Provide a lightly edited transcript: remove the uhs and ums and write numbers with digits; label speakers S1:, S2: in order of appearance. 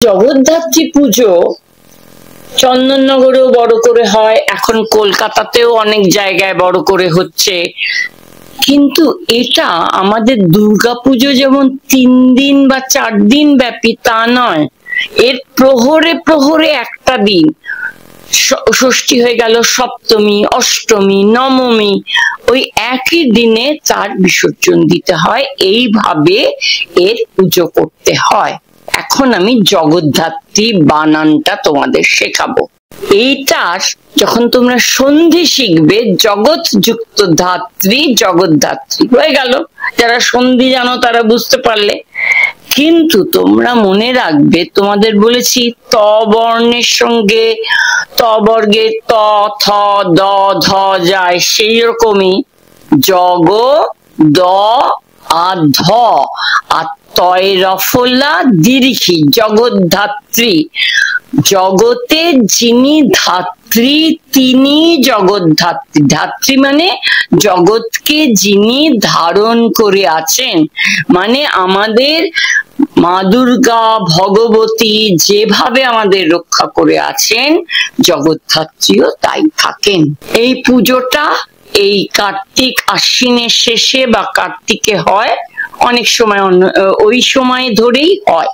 S1: জগদ্ধাত্রী পুজো চন্দননগরেও বড় করে হয়, এখন কলকাতাতেও অনেক জায়গায় বড় করে হচ্ছে। কিন্তু এটা আমাদের দুর্গাপুজো যেমন 3 দিন বা 4 দিন ব্যাপী তা নয়, এর প্রহরে প্রহরে একটা দিন। ষষ্ঠী হয়ে গেল, সপ্তমী, অষ্টমী, নবমী, ওই একই দিনে তার বিসর্জন দিতে হয়। এইভাবে এর পুজো করতে হয়। এখন আমি জগদ্ধাত্রী বানানটা তোমাদের শেখাবো। এইটার যখন তোমরা সন্ধি শিখবে, জগৎ যুক্ত ধাত্রী, জগদ্ধাত্রী হয়ে গেল। যারা সন্ধি জানো তারা বুঝতে পারলে। কিন্তু তোমরা মনে রাখবে, তোমাদের বলেছি ত বর্ণের সঙ্গে ত বর্গে ত, থ, দ, ধ যায়, সেই রকমই জগ, দ, ধ, আর তয় রফলা দীর্ঘি, জগদ্ধাত্রী। জগতে যিনি ধাত্রী তিনি জগদ্ধাত্রী। ধাত্রী মানে জগৎকে যিনি ধারণ করে আছেন, মানে আমাদের মা দুর্গা ভগবতী যেভাবে আমাদের রক্ষা করে আছেন, জগদ্ধাত্রীও তাই থাকেন। এই পুজোটা এই কার্তিক আশ্বিনের শেষে বা কার্তিকে হয়, অনেক সময় ওই সময় ধরেই হয়।